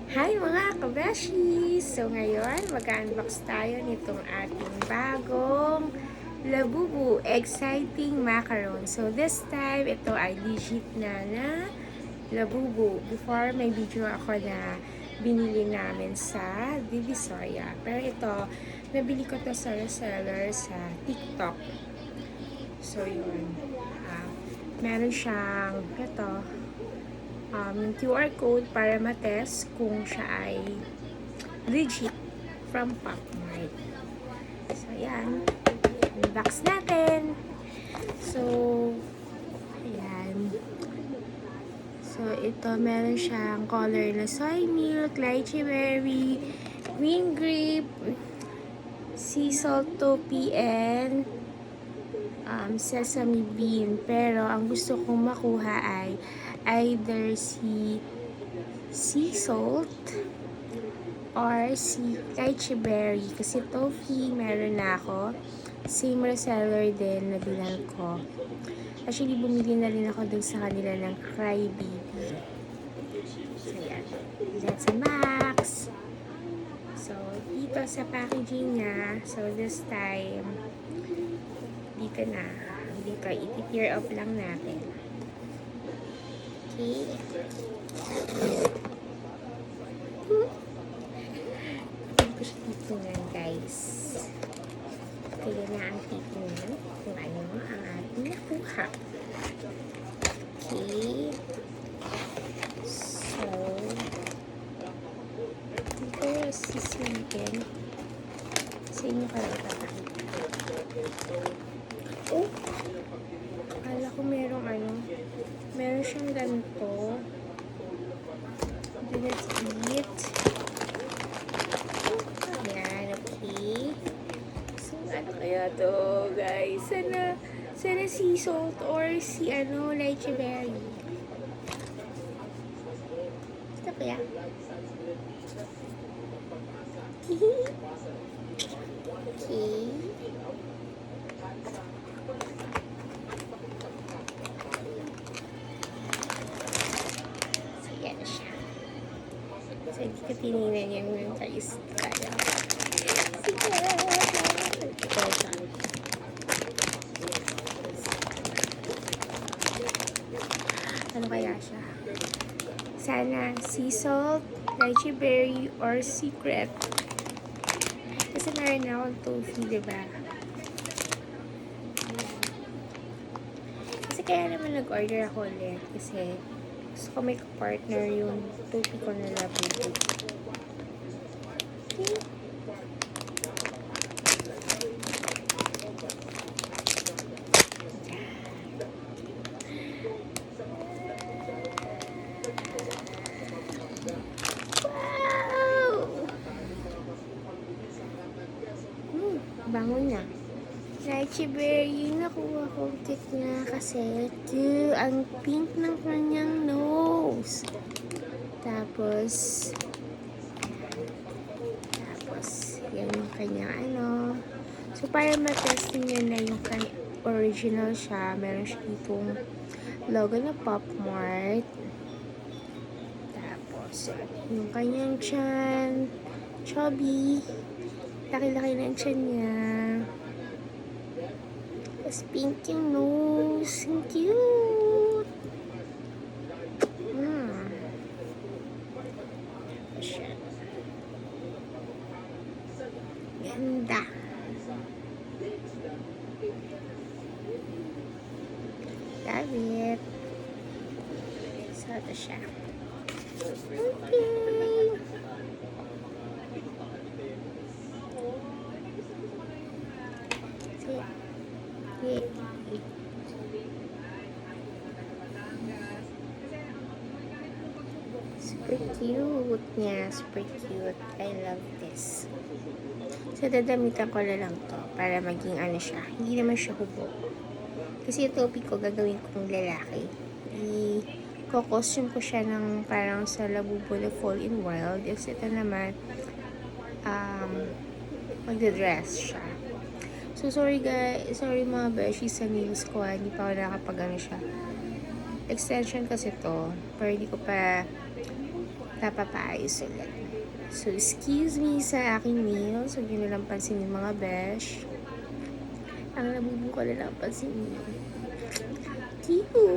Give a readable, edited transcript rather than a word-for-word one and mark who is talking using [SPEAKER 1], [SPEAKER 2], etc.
[SPEAKER 1] Hi mga kabeshi! So ngayon, mag-unbox tayo nitong ating bagong Labubu Exciting Macaron. So this time, ito ay legit na Labubu. Before, may video ako na binili namin sa Divisoria. Pero ito, nabili ko to sa reseller sa TikTok. So yun. Meron siyang yung QR code para matest kung siya ay legit from Popmart. So, ayan. Unbox natin. So, ayan. So, ito meron siyang color na soy milk, lychee berry, green grape, sea salt toffee, and sesame bean. Pero, ang gusto kong makuha ay either sea salt or si lychee berry. Kasi toffee, meron na ako. Same reseller din na binal ko. Actually, bumili na rin ako dun sa kanila ng Crybaby. So, yan. Let's unbox! So, dito sa packaging niya. So, this time, dito na. Dito, iti-tear up lang natin. Okay. Ito siya titingnan, guys. Kaya na ang titingnan kung ano ang ating nakuha. Okay. So, ito sisilitin. Sa inyo ka lang ipapakita. Oh! Akala ko meron siyang ganito. Let's eat. Ayan, okay. So, ano kaya to, guys? Sana sea salt or si lychee berry. Basta kaya? Okay. So, yan siya. So, hindi ko tinignan yung guys. Kaya. Sige. Ito, ano kaya siya? Sana sea salt, lychee berry, or secret. Kasi meron na akong toffee, diba? Kasi kaya naman nag-order ako ulit. Kasi gusto ko may partner yung toffee ko na Labubu. Okay. Bango na. Lychee berry, nakuha ko cute na kasi ang pink ng kanyang nose. Tapos, yan yung kanyang So, para matesting niya na yung original siya, meron siya itong logo na Popmart. Tapos, yung kanyang tiyan, chubby. Laki-laki na yung tiyan niya. Tapos pink yung nose. Ang cute! Ganda. Love it. So, ito siya. Okay. Super cute niya. Super cute. I love this. So, dadamitan ko na lang to para maging siya. Hindi naman siya hubog. Kasi yung topic ko gagawin kong lalaki. I-costume ko siya ng parang sa Labubu na Fall in Wild. Kasi ito naman, magda-dress siya. So, sorry guys. Sorry mga beshi sa nails ko. Hindi pa ako nakapag siya. Extension kasi to. Pero hindi ko pa napapaayos ulit. So, excuse me sa aking nails. Huwag nyo nalang pansinin mga besh. Ang nabubuka na lang pansin nyo. Cute!